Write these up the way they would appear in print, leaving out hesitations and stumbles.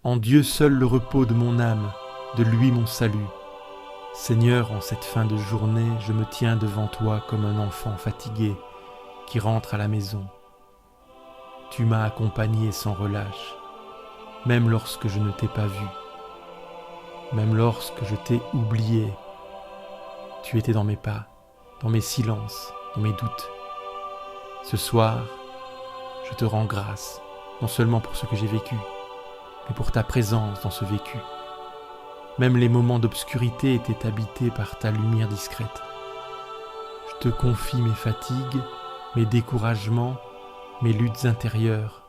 En Dieu seul le repos de mon âme, de lui mon salut. Seigneur, en cette fin de journée, je me tiens devant toi comme un enfant fatigué qui rentre à la maison. Tu m'as accompagné sans relâche, même lorsque je ne t'ai pas vu, même lorsque je t'ai oublié. Tu étais dans mes pas, dans mes silences, dans mes doutes. Ce soir, je te rends grâce, non seulement pour ce que j'ai vécu, mais pour ta présence dans ce vécu. Même les moments d'obscurité étaient habités par ta lumière discrète. Je te confie mes fatigues, mes découragements, mes luttes intérieures.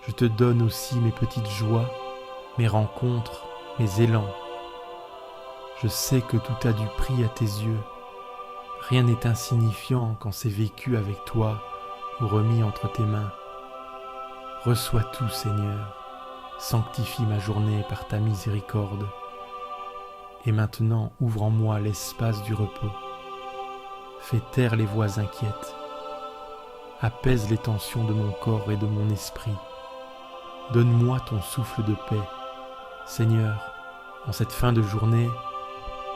Je te donne aussi mes petites joies, mes rencontres, mes élans. Je sais que tout a du prix à tes yeux. Rien n'est insignifiant quand c'est vécu avec toi ou remis entre tes mains. Reçois tout, Seigneur. Sanctifie ma journée par ta miséricorde. Et maintenant, ouvre en moi l'espace du repos. Fais taire les voix inquiètes. Apaise les tensions de mon corps et de mon esprit. Donne-moi ton souffle de paix. Seigneur, en cette fin de journée,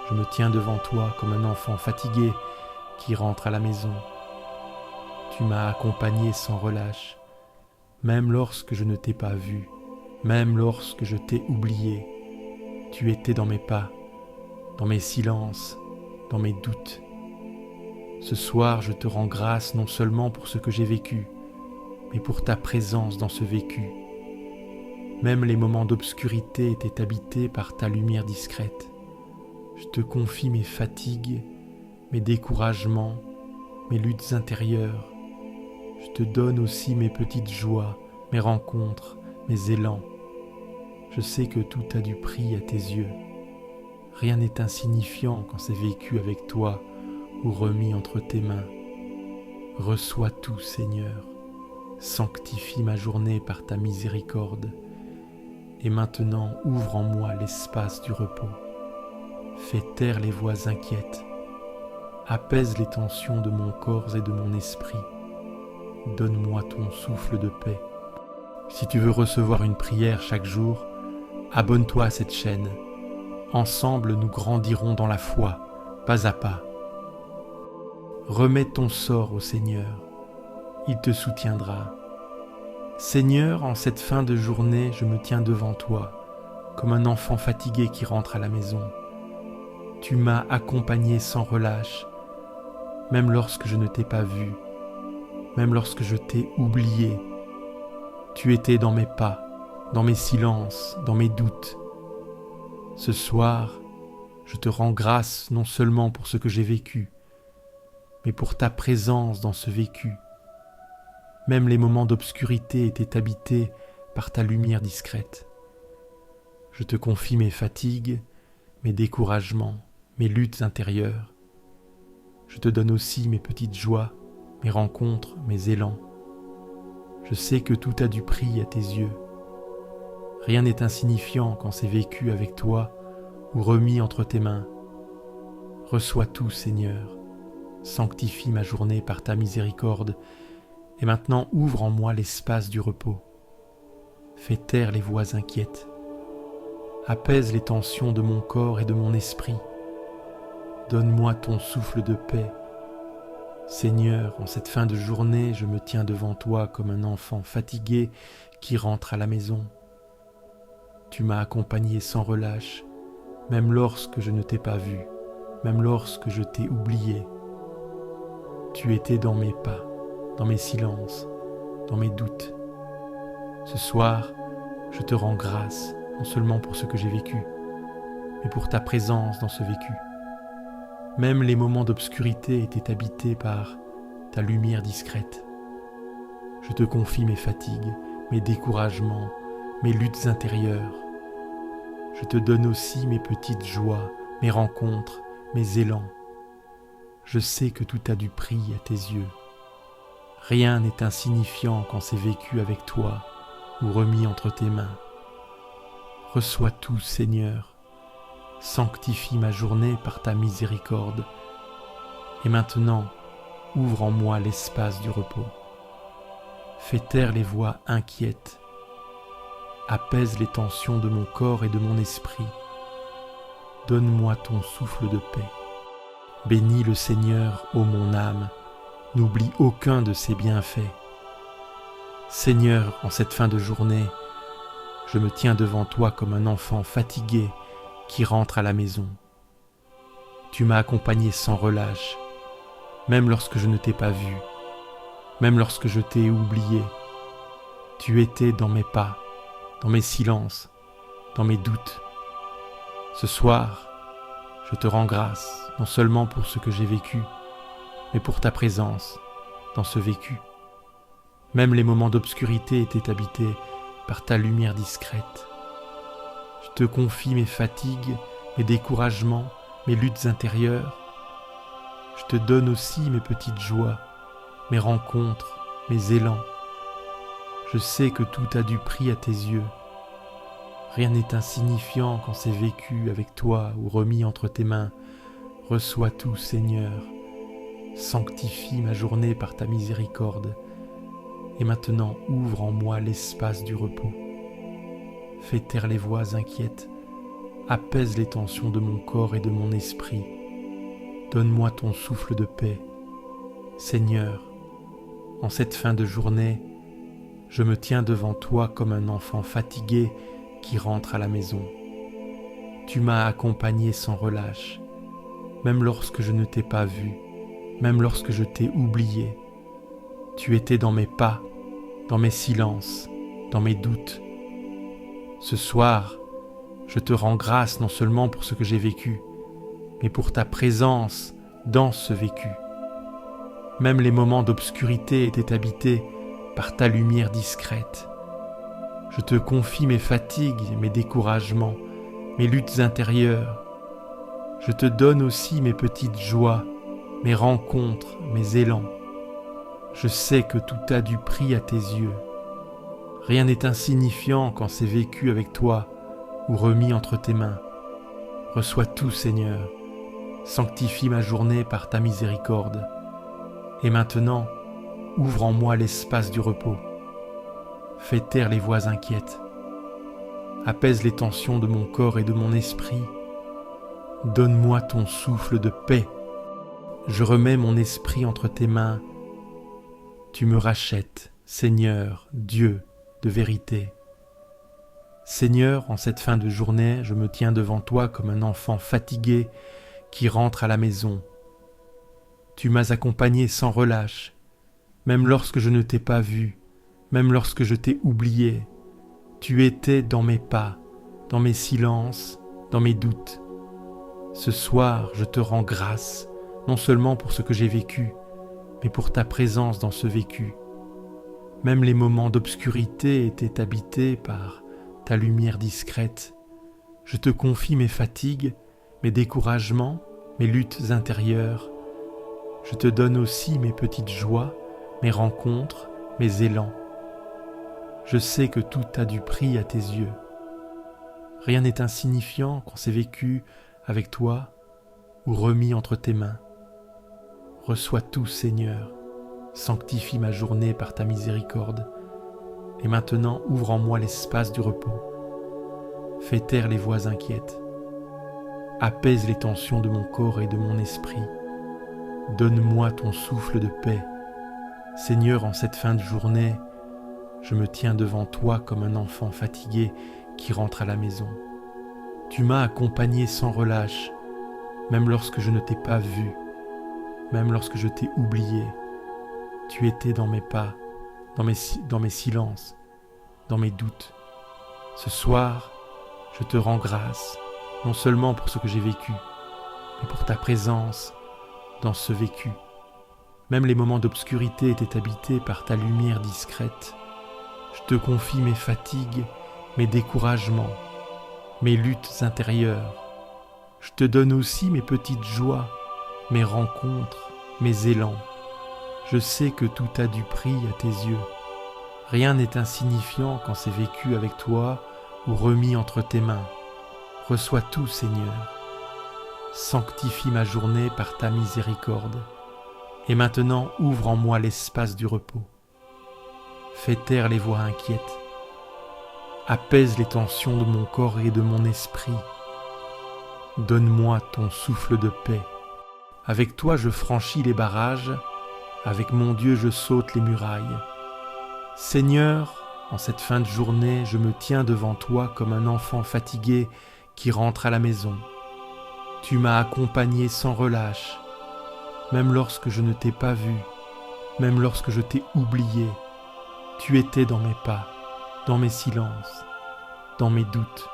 je me tiens devant toi comme un enfant fatigué qui rentre à la maison. Tu m'as accompagné sans relâche, même lorsque je ne t'ai pas vu, même lorsque je t'ai oublié. Tu étais dans mes pas, dans mes silences, dans mes doutes. Ce soir, je te rends grâce non seulement pour ce que j'ai vécu, mais pour ta présence dans ce vécu. Même les moments d'obscurité étaient habités par ta lumière discrète. Je te confie mes fatigues, mes découragements, mes luttes intérieures. Je te donne aussi mes petites joies, mes rencontres, mes élans. Je sais que tout a du prix à tes yeux. Rien n'est insignifiant quand c'est vécu avec toi ou remis entre tes mains. Reçois tout, Seigneur. Sanctifie ma journée par ta miséricorde. Et maintenant, ouvre en moi l'espace du repos. Fais taire les voix inquiètes. Apaise les tensions de mon corps et de mon esprit. Donne-moi ton souffle de paix. Si tu veux recevoir une prière chaque jour, abonne-toi à cette chaîne. Ensemble, nous grandirons dans la foi, pas à pas. Remets ton sort au Seigneur. Il te soutiendra. Seigneur, en cette fin de journée, je me tiens devant toi, comme un enfant fatigué qui rentre à la maison. Tu m'as accompagné sans relâche, même lorsque je ne t'ai pas vu, même lorsque je t'ai oublié. Tu étais dans mes pas, dans mes silences, dans mes doutes. Ce soir, je te rends grâce non seulement pour ce que j'ai vécu, mais pour ta présence dans ce vécu. Même les moments d'obscurité étaient habités par ta lumière discrète. Je te confie mes fatigues, mes découragements, mes luttes intérieures. Je te donne aussi mes petites joies, mes rencontres, mes élans. Je sais que tout a du prix à tes yeux. Rien n'est insignifiant quand c'est vécu avec toi ou remis entre tes mains. Reçois tout, Seigneur. Sanctifie ma journée par ta miséricorde. Et maintenant, ouvre en moi l'espace du repos. Fais taire les voix inquiètes. Apaise les tensions de mon corps et de mon esprit. Donne-moi ton souffle de paix. Seigneur, en cette fin de journée, je me tiens devant toi comme un enfant fatigué qui rentre à la maison. Tu m'as accompagné sans relâche, même lorsque je ne t'ai pas vu, même lorsque je t'ai oublié. Tu étais dans mes pas, dans mes silences, dans mes doutes. Ce soir, je te rends grâce, non seulement pour ce que j'ai vécu, mais pour ta présence dans ce vécu. Même les moments d'obscurité étaient habités par ta lumière discrète. Je te confie mes fatigues, mes découragements, mes luttes intérieures. Je te donne aussi mes petites joies, mes rencontres, mes élans. Je sais que tout a du prix à tes yeux. Rien n'est insignifiant quand c'est vécu avec toi ou remis entre tes mains. Reçois tout, Seigneur. Sanctifie ma journée par ta miséricorde. Et maintenant, ouvre en moi l'espace du repos. Fais taire les voix inquiètes. apaise les tensions de mon corps et de mon esprit. Donne-moi ton souffle de paix. Bénis le Seigneur, ô mon âme, n'oublie aucun de ses bienfaits. Seigneur, en cette fin de journée, je me tiens devant toi comme un enfant fatigué qui rentre à la maison. Tu m'as accompagné sans relâche, même lorsque je ne t'ai pas vu, même lorsque je t'ai oublié. Tu étais dans mes pas, dans mes silences, dans mes doutes. Ce soir, je te rends grâce, non seulement pour ce que j'ai vécu, mais pour ta présence dans ce vécu. Même les moments d'obscurité étaient habités par ta lumière discrète. Je te confie mes fatigues, mes découragements, mes luttes intérieures. Je te donne aussi mes petites joies, mes rencontres, mes élans. Je sais que tout a du prix à tes yeux. Rien n'est insignifiant quand c'est vécu avec toi ou remis entre tes mains. Reçois tout, Seigneur. Sanctifie ma journée par ta miséricorde. Et maintenant, ouvre en moi l'espace du repos. Fais taire les voix inquiètes. Apaise les tensions de mon corps et de mon esprit. Donne-moi ton souffle de paix. Seigneur, en cette fin de journée, je me tiens devant toi comme un enfant fatigué qui rentre à la maison. Tu m'as accompagné sans relâche, même lorsque je ne t'ai pas vu, même lorsque je t'ai oublié. Tu étais dans mes pas, dans mes silences, dans mes doutes. Ce soir, je te rends grâce non seulement pour ce que j'ai vécu, mais pour ta présence dans ce vécu. Même les moments d'obscurité étaient habités par ta lumière discrète. Je te confie mes fatigues, mes découragements, mes luttes intérieures. Je te donne aussi mes petites joies, mes rencontres, mes élans. Je sais que tout a du prix à tes yeux. Rien n'est insignifiant quand c'est vécu avec toi ou remis entre tes mains. Reçois tout, Seigneur. Sanctifie ma journée par ta miséricorde. Et maintenant, ouvre en moi l'espace du repos. Fais taire les voix inquiètes. Apaise les tensions de mon corps et de mon esprit. Donne-moi ton souffle de paix. Je remets mon esprit entre tes mains. Tu me rachètes, Seigneur, Dieu de vérité. Seigneur, en cette fin de journée, je me tiens devant toi comme un enfant fatigué qui rentre à la maison. Tu m'as accompagné sans relâche, même lorsque je ne t'ai pas vu, même lorsque je t'ai oublié. Tu étais dans mes pas, dans mes silences, dans mes doutes. Ce soir, je te rends grâce, non seulement pour ce que j'ai vécu, mais pour ta présence dans ce vécu. Même les moments d'obscurité étaient habités par ta lumière discrète. Je te confie mes fatigues, mes découragements, mes luttes intérieures. Je te donne aussi mes petites joies, mes rencontres, mes élans. Je sais que tout a du prix à tes yeux. Rien n'est insignifiant quand c'est vécu avec toi ou remis entre tes mains. Reçois tout, Seigneur. Sanctifie ma journée par ta miséricorde. Et maintenant, ouvre en moi l'espace du repos. Fais taire les voix inquiètes. Apaise les tensions de mon corps et de mon esprit. Donne-moi ton souffle de paix. Seigneur, en cette fin de journée, je me tiens devant toi comme un enfant fatigué qui rentre à la maison. Tu m'as accompagné sans relâche, même lorsque je ne t'ai pas vu, même lorsque je t'ai oublié. Tu étais dans mes pas, dans mes silences, dans mes doutes. Ce soir, je te rends grâce, non seulement pour ce que j'ai vécu, mais pour ta présence dans ce vécu. Même les moments d'obscurité étaient habités par ta lumière discrète. Je te confie mes fatigues, mes découragements, mes luttes intérieures. Je te donne aussi mes petites joies, mes rencontres, mes élans. Je sais que tout a du prix à tes yeux. Rien n'est insignifiant quand c'est vécu avec toi ou remis entre tes mains. Reçois tout, Seigneur. Sanctifie ma journée par ta miséricorde. Et maintenant, ouvre en moi l'espace du repos. Fais taire les voix inquiètes. apaise les tensions de mon corps et de mon esprit. Donne-moi ton souffle de paix. Avec toi je franchis les barrages, avec mon Dieu je saute les murailles. Seigneur, en cette fin de journée, je me tiens devant toi comme un enfant fatigué qui rentre à la maison. Tu m'as accompagné sans relâche, même lorsque je ne t'ai pas vu, même lorsque je t'ai oublié. Tu étais dans mes pas, dans mes silences, dans mes doutes.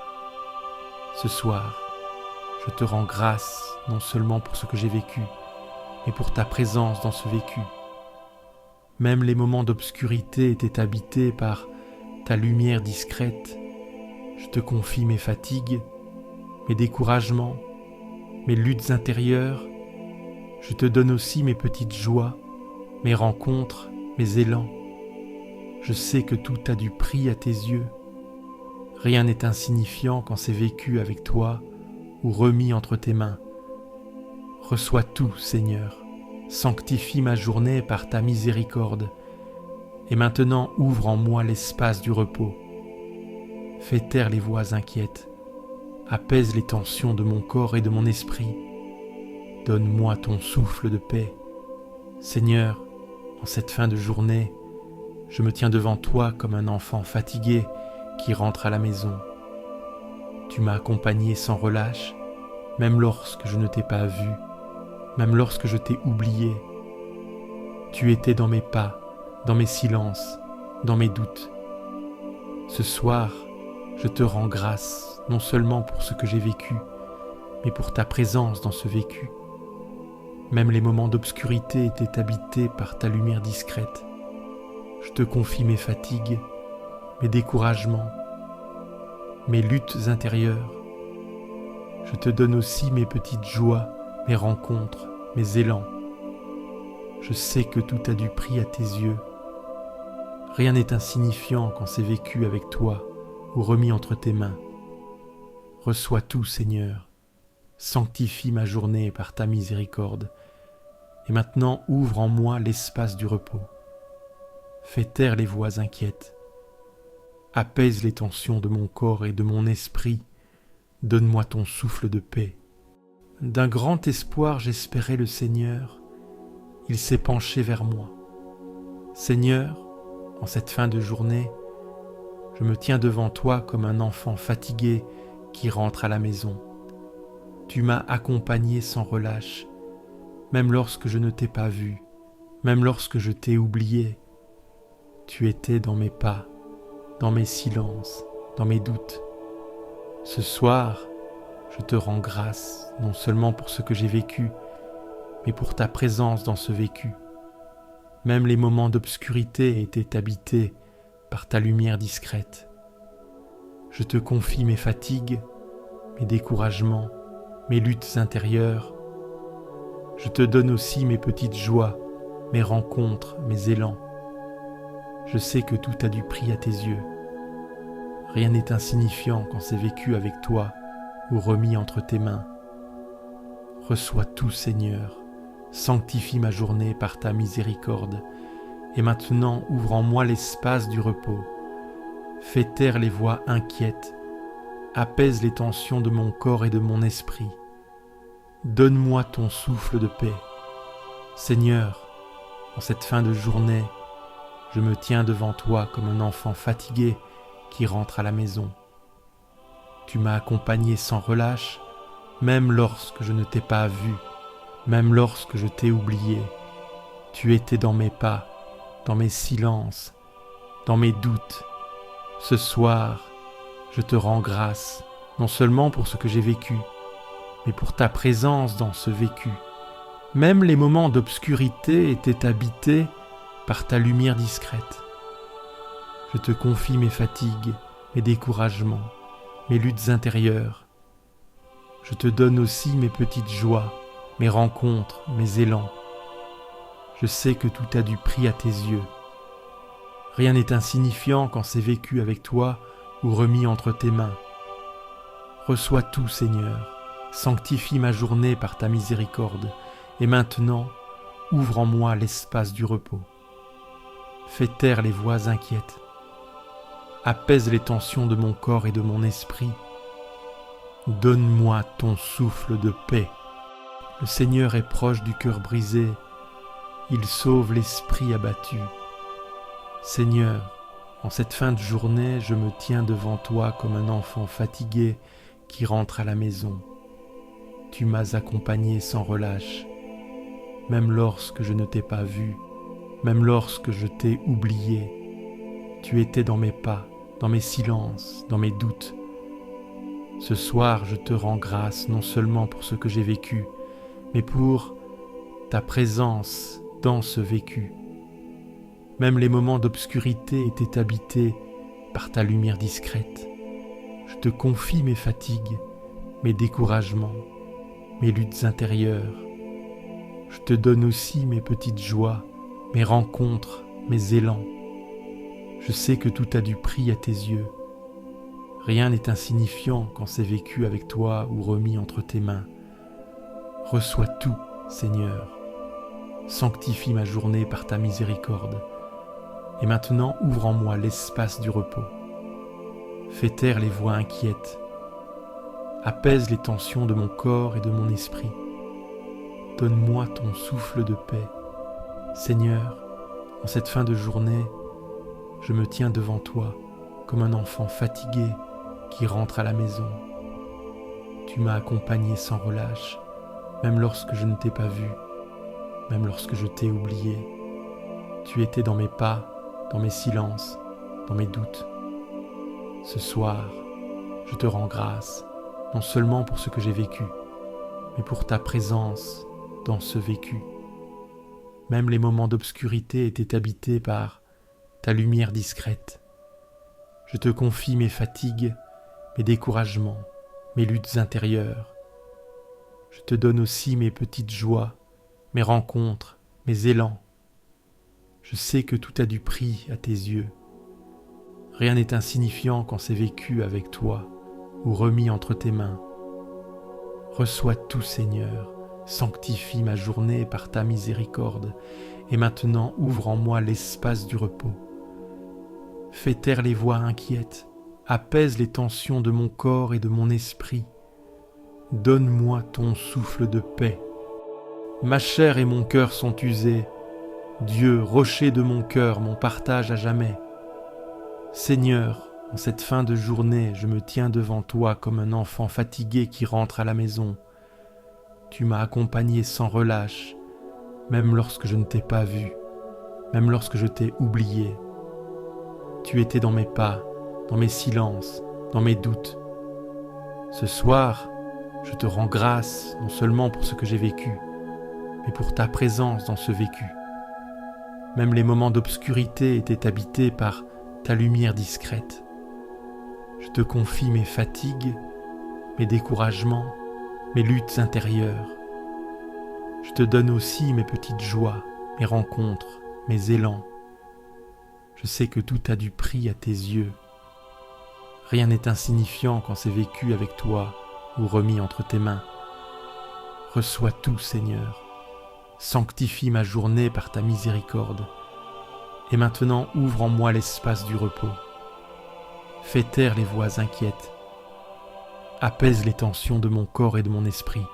Ce soir, je te rends grâce non seulement pour ce que j'ai vécu, mais pour ta présence dans ce vécu. Même les moments d'obscurité étaient habités par ta lumière discrète. Je te confie mes fatigues, mes découragements, mes luttes intérieures. Je te donne aussi mes petites joies, mes rencontres, mes élans. Je sais que tout a du prix à tes yeux. Rien n'est insignifiant quand c'est vécu avec toi ou remis entre tes mains. Reçois tout, Seigneur. Sanctifie ma journée par ta miséricorde. Et maintenant ouvre en moi l'espace du repos. Fais taire les voix inquiètes. Apaise les tensions de mon corps et de mon esprit. Donne-moi ton souffle de paix. Seigneur, en cette fin de journée, je me tiens devant toi comme un enfant fatigué qui rentre à la maison. Tu m'as accompagné sans relâche, même lorsque je ne t'ai pas vu, même lorsque je t'ai oublié. Tu étais dans mes pas, dans mes silences, dans mes doutes. Ce soir, je te rends grâce, non seulement pour ce que j'ai vécu, mais pour ta présence dans ce vécu. Même les moments d'obscurité étaient habités par ta lumière discrète. Je te confie mes fatigues, mes découragements, mes luttes intérieures. Je te donne aussi mes petites joies, mes rencontres, mes élans. Je sais que tout a du prix à tes yeux. Rien n'est insignifiant quand c'est vécu avec toi ou remis entre tes mains. Reçois tout, Seigneur. Sanctifie ma journée par ta miséricorde. Et maintenant ouvre en moi l'espace du repos. Fais taire les voix inquiètes. Apaise les tensions de mon corps et de mon esprit. Donne-moi ton souffle de paix. D'un grand espoir j'espérais le Seigneur. Il s'est penché vers moi. Seigneur, en cette fin de journée, je me tiens devant toi comme un enfant fatigué qui rentre à la maison. Tu m'as accompagné sans relâche, même lorsque je ne t'ai pas vu, même lorsque je t'ai oublié. Tu étais dans mes pas, dans mes silences, dans mes doutes. Ce soir, je te rends grâce, non seulement pour ce que j'ai vécu, mais pour ta présence dans ce vécu. Même les moments d'obscurité étaient habités par ta lumière discrète. Je te confie mes fatigues, mes découragements, mes luttes intérieures. Je te donne aussi mes petites joies, mes rencontres, mes élans. Je sais que tout a du prix à tes yeux. Rien n'est insignifiant quand c'est vécu avec toi ou remis entre tes mains. Reçois tout, Seigneur. Sanctifie ma journée par ta miséricorde. Et maintenant ouvre en moi l'espace du repos. Fais taire les voix inquiètes. Apaise les tensions de mon corps et de mon esprit. Donne-moi ton souffle de paix. Seigneur, en cette fin de journée, je me tiens devant toi comme un enfant fatigué qui rentre à la maison. Tu m'as accompagné sans relâche, même lorsque je ne t'ai pas vu, même lorsque je t'ai oublié. Tu étais dans mes pas, dans mes silences, dans mes doutes. Ce soir, je te rends grâce, non seulement pour ce que j'ai vécu, mais pour ta présence dans ce vécu. Même les moments d'obscurité étaient habités par ta lumière discrète. Je te confie mes fatigues, mes découragements, mes luttes intérieures. Je te donne aussi mes petites joies, mes rencontres, mes élans. Je sais que tout a du prix à tes yeux. Rien n'est insignifiant quand c'est vécu avec toi ou remis entre tes mains. Reçois tout, Seigneur. Sanctifie ma journée par ta miséricorde. Et maintenant, ouvre en moi l'espace du repos. Fais taire les voix inquiètes. apaise les tensions de mon corps et de mon esprit. Donne-moi ton souffle de paix. Le Seigneur est proche du cœur brisé, il sauve l'esprit abattu. Seigneur, en cette fin de journée, je me tiens devant toi comme un enfant fatigué qui rentre à la maison. Tu m'as accompagné sans relâche, même lorsque je ne t'ai pas vu, même lorsque je t'ai oublié. Tu étais dans mes pas, dans mes silences, dans mes doutes. Ce soir, je te rends grâce non seulement pour ce que j'ai vécu, mais pour ta présence dans ce vécu. Même les moments d'obscurité étaient habités par ta lumière discrète. Je te confie mes fatigues, mes découragements, mes luttes intérieures. Je te donne aussi mes petites joies, mes rencontres, mes élans. Je sais que tout a du prix à tes yeux. Rien n'est insignifiant quand c'est vécu avec toi ou remis entre tes mains. Reçois tout, Seigneur. Sanctifie ma journée par ta miséricorde. Et maintenant, ouvre en moi l'espace du repos. Fais taire les voix inquiètes. Apaise les tensions de mon corps et de mon esprit. Donne-moi ton souffle de paix. Seigneur, en cette fin de journée, je me tiens devant toi comme un enfant fatigué qui rentre à la maison. Tu m'as accompagné sans relâche, même lorsque je ne t'ai pas vu, même lorsque je t'ai oublié. Tu étais dans mes pas, dans mes silences, dans mes doutes. Ce soir, je te rends grâce, non seulement pour ce que j'ai vécu, mais pour ta présence dans ce vécu. Même les moments d'obscurité étaient habités par ta lumière discrète. Je te confie mes fatigues, mes découragements, mes luttes intérieures. Je te donne aussi mes petites joies, mes rencontres, mes élans. Je sais que tout a du prix à tes yeux. Rien n'est insignifiant quand c'est vécu avec toi ou remis entre tes mains. Reçois tout, Seigneur, sanctifie ma journée par ta miséricorde, et maintenant ouvre en moi l'espace du repos. Fais taire les voix inquiètes, apaise les tensions de mon corps et de mon esprit. Donne-moi ton souffle de paix. Ma chair et mon cœur sont usés. Dieu, rocher de mon cœur, mon partage à jamais. Seigneur, en cette fin de journée, je me tiens devant toi comme un enfant fatigué qui rentre à la maison. Tu m'as accompagné sans relâche, même lorsque je ne t'ai pas vu, même lorsque je t'ai oublié. Tu étais dans mes pas, dans mes silences, dans mes doutes. Ce soir, je te rends grâce non seulement pour ce que j'ai vécu, mais pour ta présence dans ce vécu. Même les moments d'obscurité étaient habités par ta lumière discrète. Je te confie mes fatigues, mes découragements, mes luttes intérieures. Je te donne aussi mes petites joies, mes rencontres, mes élans. Je sais que tout a du prix à tes yeux. Rien n'est insignifiant quand c'est vécu avec toi ou remis entre tes mains. Reçois tout, Seigneur. Sanctifie ma journée par ta miséricorde. Et maintenant ouvre en moi l'espace du repos. Fais taire les voix inquiètes. Apaise les tensions de mon corps et de mon esprit.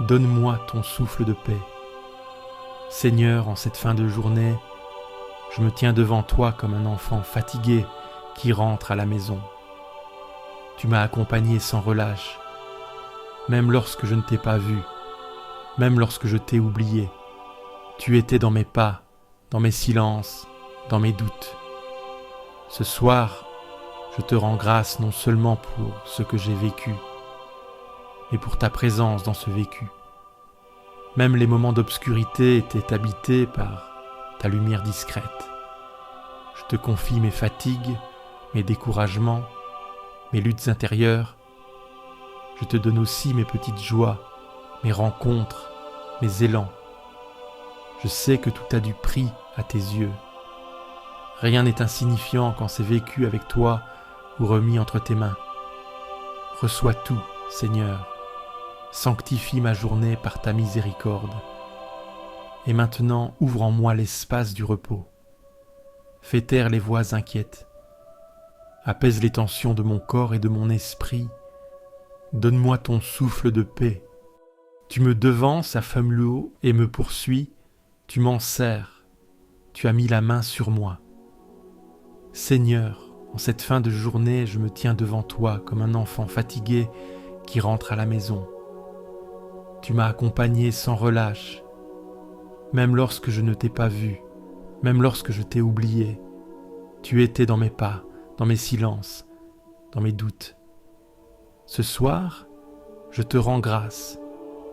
Donne-moi ton souffle de paix. Seigneur, en cette fin de journée, je me tiens devant toi comme un enfant fatigué qui rentre à la maison. Tu m'as accompagné sans relâche, même lorsque je ne t'ai pas vu, même lorsque je t'ai oublié. Tu étais dans mes pas, dans mes silences, dans mes doutes. Ce soir, je te rends grâce non seulement pour ce que j'ai vécu, mais pour ta présence dans ce vécu. Même les moments d'obscurité étaient habités par ta lumière discrète. Je te confie mes fatigues, mes découragements, mes luttes intérieures. Je te donne aussi mes petites joies, mes rencontres, mes élans. Je sais que tout a du prix à tes yeux. Rien n'est insignifiant quand c'est vécu avec toi ou remis entre tes mains. Reçois tout, Seigneur. Sanctifie ma journée par ta miséricorde. Et maintenant, ouvre en moi l'espace du repos. Fais taire les voix inquiètes. Apaise les tensions de mon corps et de mon esprit. Donne-moi ton souffle de paix. Tu me devances à femme haut et me poursuis. Tu m'en serres. Tu as mis la main sur moi. Seigneur, en cette fin de journée, je me tiens devant toi comme un enfant fatigué qui rentre à la maison. Tu m'as accompagné sans relâche, même lorsque je ne t'ai pas vu, même lorsque je t'ai oublié. Tu étais dans mes pas, dans mes silences, dans mes doutes. Ce soir, je te rends grâce,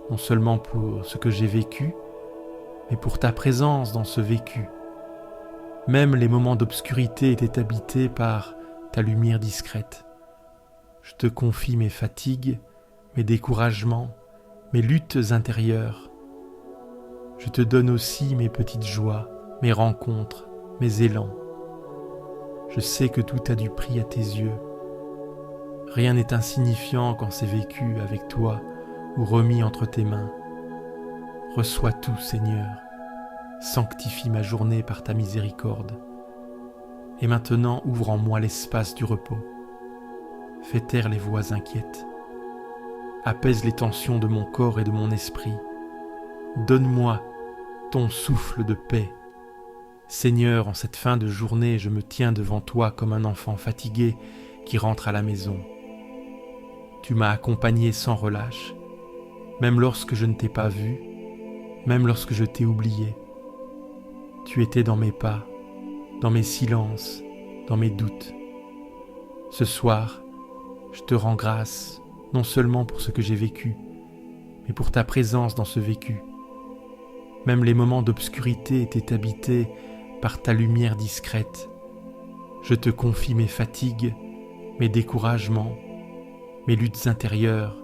non seulement pour ce que j'ai vécu, mais pour ta présence dans ce vécu. Même les moments d'obscurité étaient habités par ta lumière discrète. Je te confie mes fatigues, mes découragements, mes luttes intérieures. Je te donne aussi mes petites joies, mes rencontres, mes élans. Je sais que tout a du prix à tes yeux. Rien n'est insignifiant quand c'est vécu avec toi ou remis entre tes mains. Reçois tout, Seigneur. Sanctifie ma journée par ta miséricorde. Et maintenant, ouvre en moi l'espace du repos. Fais taire les voix inquiètes. Apaise les tensions de mon corps et de mon esprit. Donne-moi ton souffle de paix. Seigneur, en cette fin de journée, je me tiens devant toi comme un enfant fatigué qui rentre à la maison. Tu m'as accompagné sans relâche, même lorsque je ne t'ai pas vu, même lorsque je t'ai oublié. Tu étais dans mes pas, dans mes silences, dans mes doutes. Ce soir, je te rends grâce, non seulement pour ce que j'ai vécu, mais pour ta présence dans ce vécu. Même les moments d'obscurité étaient habités par ta lumière discrète. Je te confie mes fatigues, mes découragements, mes luttes intérieures.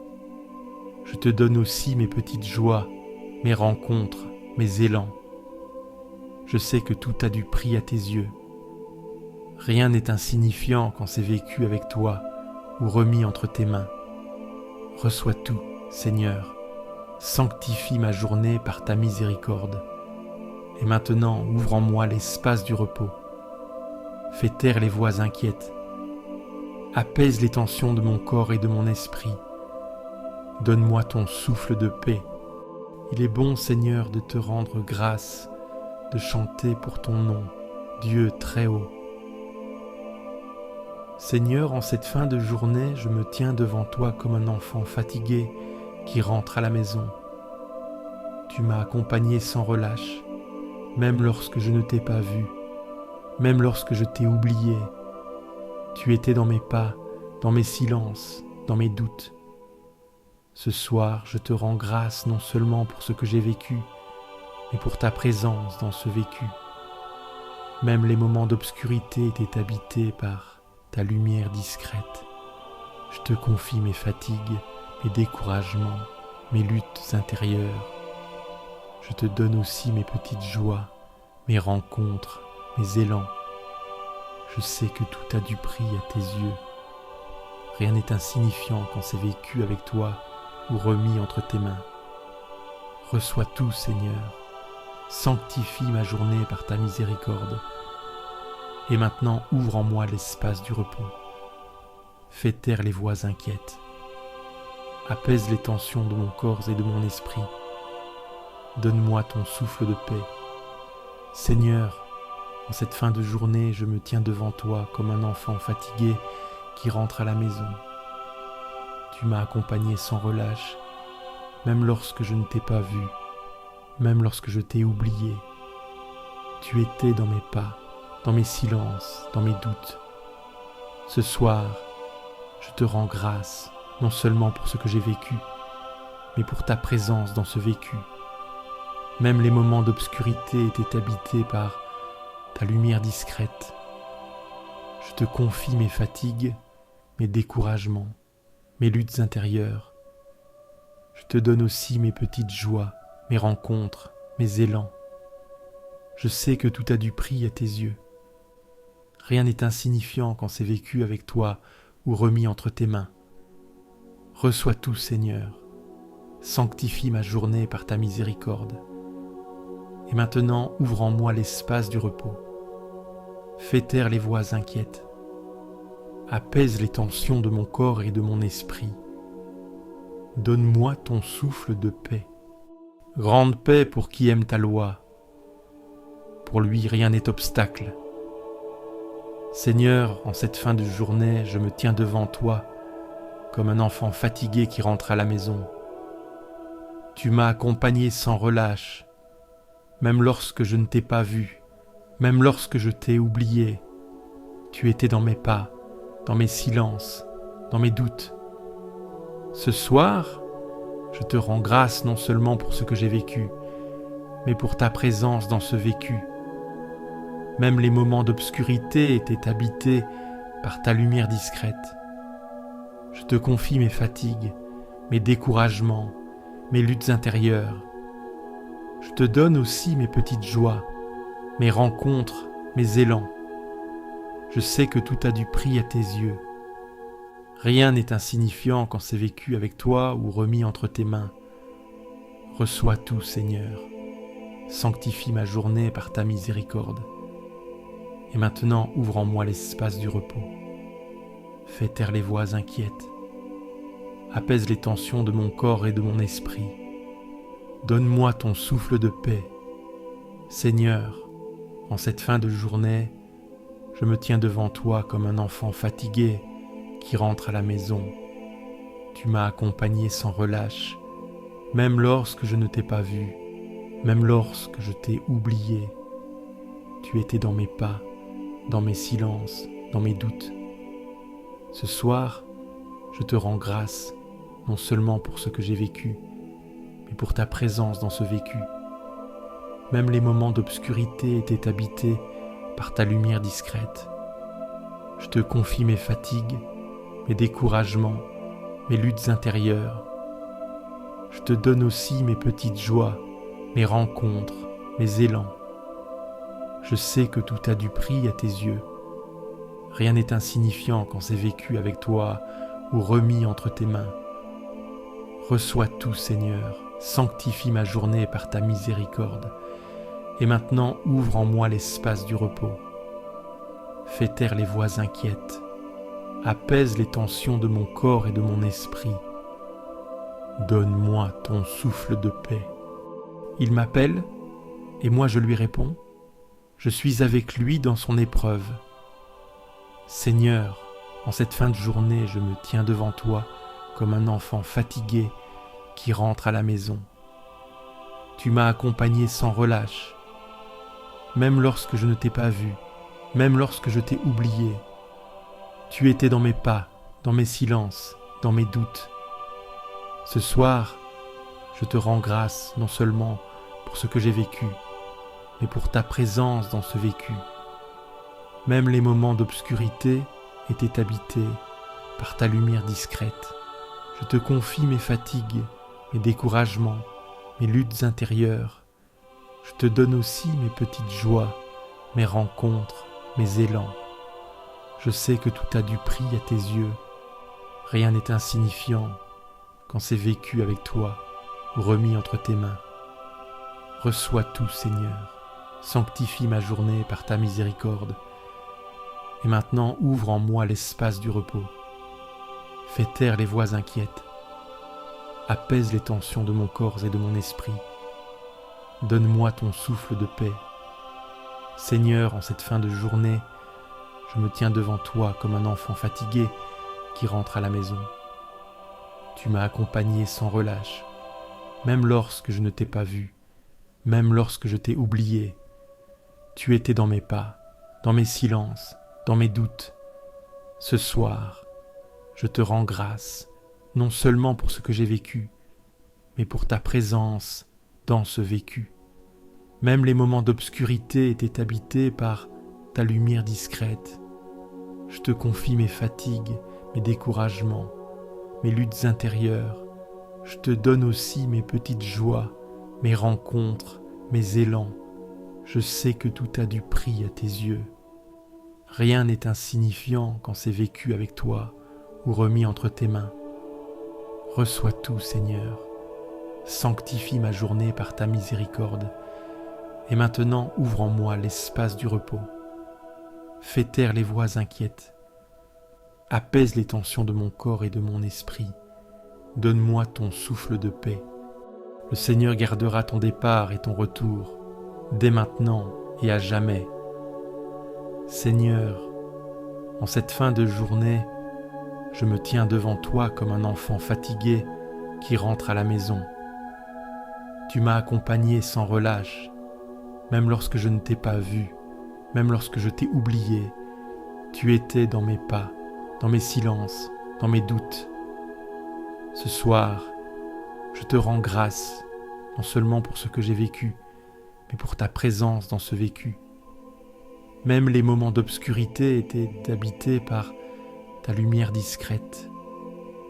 Je te donne aussi mes petites joies, mes rencontres, mes élans. Je sais que tout a du prix à tes yeux. Rien n'est insignifiant quand c'est vécu avec toi ou remis entre tes mains. Reçois tout, Seigneur. Sanctifie ma journée par ta miséricorde. Et maintenant, ouvre en moi l'espace du repos. Fais taire les voix inquiètes. Apaise les tensions de mon corps et de mon esprit. Donne-moi ton souffle de paix. Il est bon, Seigneur, de te rendre grâce, de chanter pour ton nom, Dieu très haut. Seigneur, en cette fin de journée, je me tiens devant toi comme un enfant fatigué qui rentre à la maison. Tu m'as accompagné sans relâche, même lorsque je ne t'ai pas vu, même lorsque je t'ai oublié. Tu étais dans mes pas, dans mes silences, dans mes doutes. Ce soir, je te rends grâce non seulement pour ce que j'ai vécu, mais pour ta présence dans ce vécu. Même les moments d'obscurité étaient habités par ta lumière discrète. Je te confie mes fatigues, mes découragements, mes luttes intérieures. Je te donne aussi mes petites joies, mes rencontres, mes élans. Je sais que tout a du prix à tes yeux. Rien n'est insignifiant quand c'est vécu avec toi ou remis entre tes mains. Reçois tout, Seigneur. Sanctifie ma journée par ta miséricorde. Et maintenant, ouvre en moi l'espace du repos. Fais taire les voix inquiètes. Apaise les tensions de mon corps et de mon esprit. Donne-moi ton souffle de paix. Seigneur, en cette fin de journée, je me tiens devant toi comme un enfant fatigué qui rentre à la maison. Tu m'as accompagné sans relâche, même lorsque je ne t'ai pas vu, même lorsque je t'ai oublié. Tu étais dans mes pas, dans mes silences, dans mes doutes. Ce soir, je te rends grâce, non seulement pour ce que j'ai vécu, mais pour ta présence dans ce vécu. Même les moments d'obscurité étaient habités par ta lumière discrète. Je te confie mes fatigues, mes découragements, mes luttes intérieures. Je te donne aussi mes petites joies, mes rencontres, mes élans. Je sais que tout a du prix à tes yeux. Rien n'est insignifiant quand c'est vécu avec toi ou remis entre tes mains. Reçois tout, Seigneur. Sanctifie ma journée par ta miséricorde. Et maintenant, ouvre en moi l'espace du repos. Fais taire les voix inquiètes. apaise les tensions de mon corps et de mon esprit. Donne-moi ton souffle de paix. Grande paix pour qui aime ta loi. Pour lui, rien n'est obstacle. Seigneur, en cette fin de journée, je me tiens devant toi, comme un enfant fatigué qui rentre à la maison. Tu m'as accompagné sans relâche, même lorsque je ne t'ai pas vu, même lorsque je t'ai oublié. Tu étais dans mes pas, dans mes silences, dans mes doutes. Ce soir, je te rends grâce non seulement pour ce que j'ai vécu, mais pour ta présence dans ce vécu. Même les moments d'obscurité étaient habités par ta lumière discrète. Je te confie mes fatigues, mes découragements, mes luttes intérieures. Je te donne aussi mes petites joies, mes rencontres, mes élans. Je sais que tout a du prix à tes yeux. Rien n'est insignifiant quand c'est vécu avec toi ou remis entre tes mains. Reçois tout, Seigneur. Sanctifie ma journée par ta miséricorde. Et maintenant, ouvre en moi l'espace du repos. Fais taire les voix inquiètes. Apaise les tensions de mon corps et de mon esprit. Donne-moi ton souffle de paix. Seigneur, en cette fin de journée, je me tiens devant toi comme un enfant fatigué qui rentre à la maison. Tu m'as accompagné sans relâche, même lorsque je ne t'ai pas vu, même lorsque je t'ai oublié. Tu étais dans mes pas, dans mes silences, dans mes doutes. Ce soir, je te rends grâce, non seulement pour ce que j'ai vécu, mais pour ta présence dans ce vécu. Même les moments d'obscurité étaient habités par ta lumière discrète. Je te confie mes fatigues, mes découragements, mes luttes intérieures. Je te donne aussi mes petites joies, mes rencontres, mes élans. Je sais que tout a du prix à tes yeux. Rien n'est insignifiant quand c'est vécu avec toi ou remis entre tes mains. Reçois tout, Seigneur, sanctifie ma journée par ta miséricorde, et maintenant ouvre en moi l'espace du repos. Fais taire les voix inquiètes, apaise les tensions de mon corps et de mon esprit. Donne-moi ton souffle de paix. Il m'appelle, et moi je lui réponds. Je suis avec lui dans son épreuve. Seigneur, en cette fin de journée, je me tiens devant toi comme un enfant fatigué qui rentre à la maison. Tu m'as accompagné sans relâche, même lorsque je ne t'ai pas vu, même lorsque je t'ai oublié. Tu étais dans mes pas, dans mes silences, dans mes doutes. Ce soir, je te rends grâce non seulement pour ce que j'ai vécu, mais pour ta présence dans ce vécu. Même les moments d'obscurité étaient habités par ta lumière discrète. Je te confie mes fatigues, mes découragements, mes luttes intérieures. Je te donne aussi mes petites joies, mes rencontres, mes élans. Je sais que tout a du prix à tes yeux. Rien n'est insignifiant quand c'est vécu avec toi ou remis entre tes mains. Reçois tout, Seigneur. Sanctifie ma journée par ta miséricorde. Et maintenant ouvre en moi l'espace du repos. Fais taire les voix inquiètes. Apaise les tensions de mon corps et de mon esprit. Donne-moi ton souffle de paix. Seigneur, en cette fin de journée, je me tiens devant toi comme un enfant fatigué qui rentre à la maison. Tu m'as accompagné sans relâche, même lorsque je ne t'ai pas vu, même lorsque je t'ai oublié. Tu étais dans mes pas, dans mes silences, dans mes doutes. Ce soir, je te rends grâce, non seulement pour ce que j'ai vécu, mais pour ta présence dans ce vécu. Même les moments d'obscurité étaient habités par ta lumière discrète. Je te confie mes fatigues, mes découragements, mes luttes intérieures. Je te donne aussi mes petites joies, mes rencontres, mes élans. Je sais que tout a du prix à tes yeux. Rien n'est insignifiant quand c'est vécu avec toi ou remis entre tes mains. Reçois tout, Seigneur. Sanctifie ma journée par ta miséricorde. Et maintenant ouvre en moi l'espace du repos. Fais taire les voix inquiètes. Apaise les tensions de mon corps et de mon esprit. Donne-moi ton souffle de paix. Le Seigneur gardera ton départ et ton retour, dès maintenant et à jamais. Seigneur, en cette fin de journée, je me tiens devant toi comme un enfant fatigué qui rentre à la maison. Tu m'as accompagné sans relâche, même lorsque je ne t'ai pas vu, même lorsque je t'ai oublié. Tu étais dans mes pas, dans mes silences, dans mes doutes. Ce soir, je te rends grâce, non seulement pour ce que j'ai vécu, mais pour ta présence dans ce vécu. Même les moments d'obscurité étaient habités par ta lumière discrète.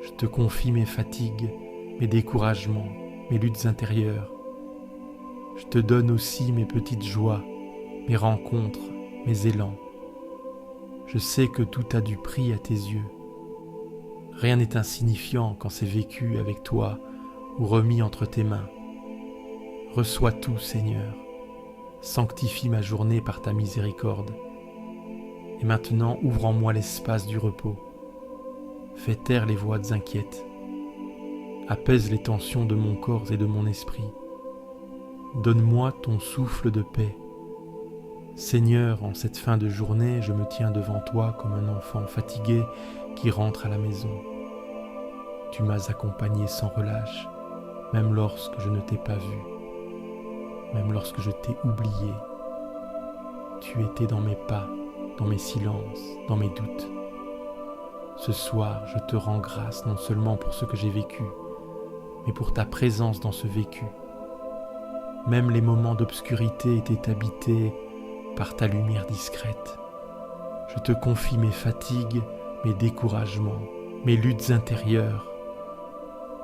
Je te confie mes fatigues, mes découragements, mes luttes intérieures. Je te donne aussi mes petites joies, mes rencontres, mes élans. Je sais que tout a du prix à tes yeux. Rien n'est insignifiant quand c'est vécu avec toi ou remis entre tes mains. Reçois tout, Seigneur. Sanctifie ma journée par ta miséricorde. Et maintenant, ouvre en moi l'espace du repos. Fais taire les voix inquiètes. Apaise les tensions de mon corps et de mon esprit. Donne-moi ton souffle de paix. Seigneur, en cette fin de journée, je me tiens devant toi comme un enfant fatigué qui rentre à la maison. Tu m'as accompagné sans relâche, même lorsque je ne t'ai pas vu, même lorsque je t'ai oublié. Tu étais dans mes pas, dans mes silences, dans mes doutes. Ce soir, je te rends grâce non seulement pour ce que j'ai vécu, mais pour ta présence dans ce vécu. Même les moments d'obscurité étaient habités par ta lumière discrète. Je te confie mes fatigues, mes découragements, mes luttes intérieures.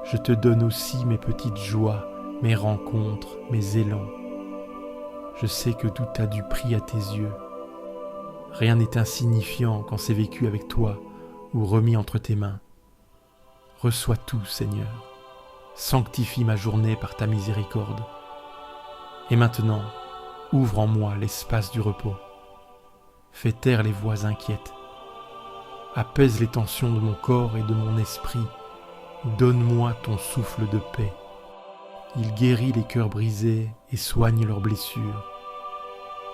Je te donne aussi mes petites joies, mes rencontres, mes élans. Je sais que tout a du prix à tes yeux. Rien n'est insignifiant quand c'est vécu avec toi ou remis entre tes mains. Reçois tout, Seigneur. Sanctifie ma journée par ta miséricorde. Et maintenant, ouvre en moi l'espace du repos. Fais taire les voix inquiètes. Apaise les tensions de mon corps et de mon esprit. Donne-moi ton souffle de paix. Il guérit les cœurs brisés et soigne leurs blessures.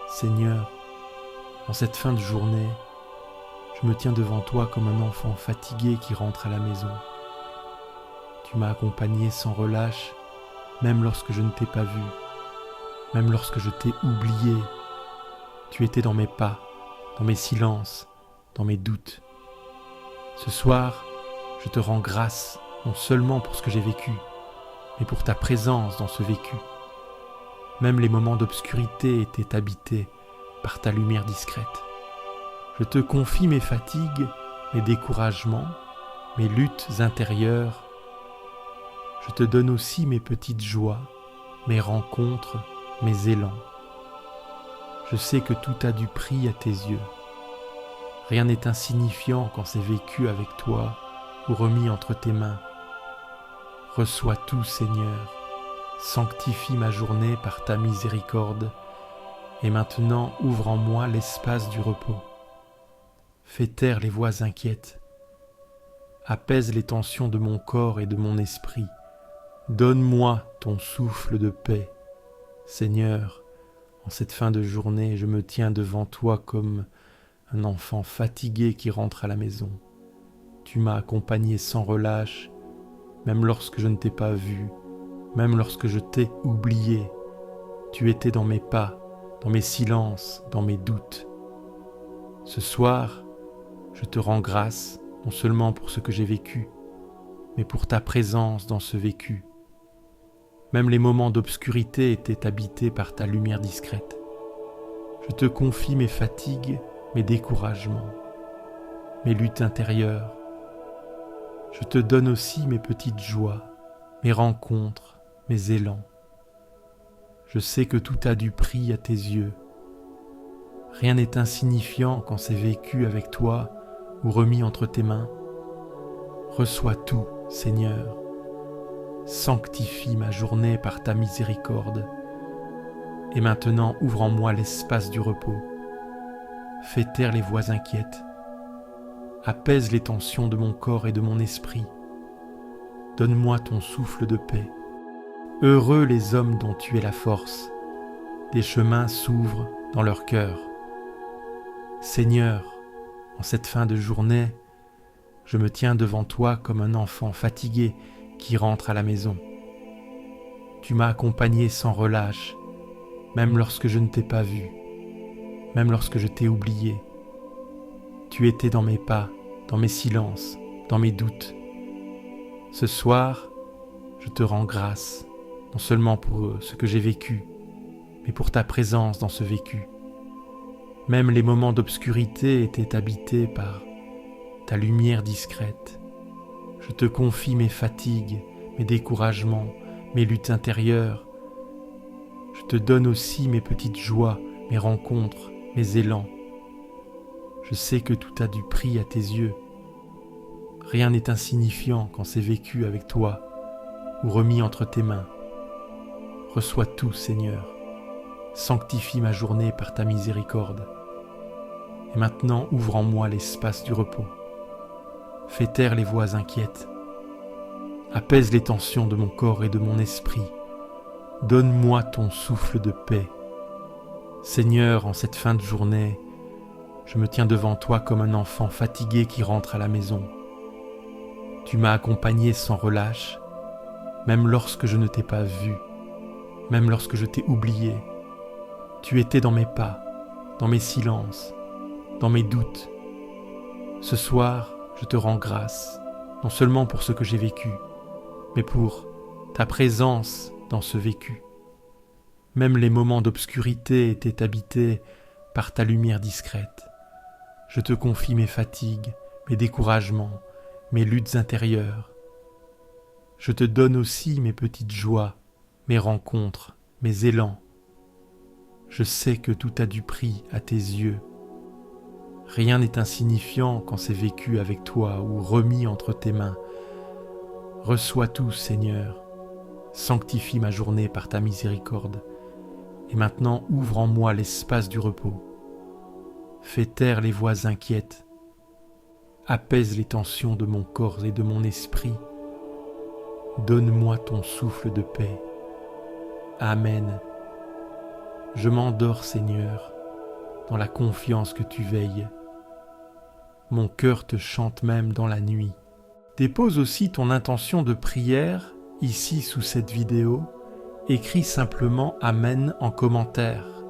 Seigneur, en cette fin de journée, je me tiens devant toi comme un enfant fatigué qui rentre à la maison. Tu m'as accompagné sans relâche, même lorsque je ne t'ai pas vu, même lorsque je t'ai oublié. Tu étais dans mes pas, dans mes silences, dans mes doutes. Ce soir, je te rends grâce, non seulement pour ce que j'ai vécu, mais pour ta présence dans ce vécu. Même les moments d'obscurité étaient habités par ta lumière discrète. Je te confie mes fatigues, mes découragements, mes luttes intérieures. Je te donne aussi mes petites joies, mes rencontres, mes élans. Je sais que tout a du prix à tes yeux. Rien n'est insignifiant quand c'est vécu avec toi ou remis entre tes mains. Reçois tout, Seigneur. Sanctifie ma journée par ta miséricorde. Et maintenant, ouvre en moi l'espace du repos. Fais taire les voix inquiètes. Apaise les tensions de mon corps et de mon esprit. Donne-moi ton souffle de paix. Seigneur, en cette fin de journée, je me tiens devant toi comme un enfant fatigué qui rentre à la maison. Tu m'as accompagné sans relâche, même lorsque je ne t'ai pas vu, même lorsque je t'ai oublié. Tu étais dans mes pas, dans mes silences, dans mes doutes. Ce soir, je te rends grâce, non seulement pour ce que j'ai vécu, mais pour ta présence dans ce vécu. Même les moments d'obscurité étaient habités par ta lumière discrète. Je te confie mes fatigues, mes découragements, mes luttes intérieures. Je te donne aussi mes petites joies, mes rencontres, mes élans. Je sais que tout a du prix à tes yeux. Rien n'est insignifiant quand c'est vécu avec toi ou remis entre tes mains. Reçois tout, Seigneur. Sanctifie ma journée par ta miséricorde. Et maintenant, ouvre en moi l'espace du repos. Fais taire les voix inquiètes. apaise les tensions de mon corps et de mon esprit. Donne-moi ton souffle de paix. Heureux les hommes dont tu es la force. Des chemins s'ouvrent dans leur cœur. Seigneur, en cette fin de journée, je me tiens devant toi comme un enfant fatigué qui rentre à la maison. Tu m'as accompagné sans relâche, même lorsque je ne t'ai pas vu, même lorsque je t'ai oublié. Tu étais dans mes pas, dans mes silences, dans mes doutes. Ce soir, je te rends grâce, non seulement pour ce que j'ai vécu, mais pour ta présence dans ce vécu. Même les moments d'obscurité étaient habités par ta lumière discrète. Je te confie mes fatigues, mes découragements, mes luttes intérieures. Je te donne aussi mes petites joies, mes rencontres, mes élans. Je sais que tout a du prix à tes yeux. Rien n'est insignifiant quand c'est vécu avec toi ou remis entre tes mains. Reçois tout, Seigneur. Sanctifie ma journée par ta miséricorde. Et maintenant, ouvre en moi l'espace du repos. Fais taire les voix inquiètes. Apaise les tensions de mon corps et de mon esprit. Donne-moi ton souffle de paix. Seigneur, en cette fin de journée, je me tiens devant toi comme un enfant fatigué qui rentre à la maison. Tu m'as accompagné sans relâche, même lorsque je ne t'ai pas vu, même lorsque je t'ai oublié. Tu étais dans mes pas, dans mes silences, dans mes doutes. Ce soir, je te rends grâce, non seulement pour ce que j'ai vécu, mais pour ta présence dans ce vécu. Même les moments d'obscurité étaient habités par ta lumière discrète. Je te confie mes fatigues, mes découragements, mes luttes intérieures. Je te donne aussi mes petites joies, mes rencontres, mes élans. Je sais que tout a du prix à tes yeux. Rien n'est insignifiant quand c'est vécu avec toi ou remis entre tes mains. Reçois tout, Seigneur. Sanctifie ma journée par ta miséricorde. Et maintenant, ouvre en moi l'espace du repos. Fais taire les voix inquiètes. Apaise les tensions de mon corps et de mon esprit. Donne-moi ton souffle de paix. Amen. Je m'endors, Seigneur, dans la confiance que tu veilles. Mon cœur te chante même dans la nuit. Dépose aussi ton intention de prière ici sous cette vidéo. Écris simplement Amen en commentaire.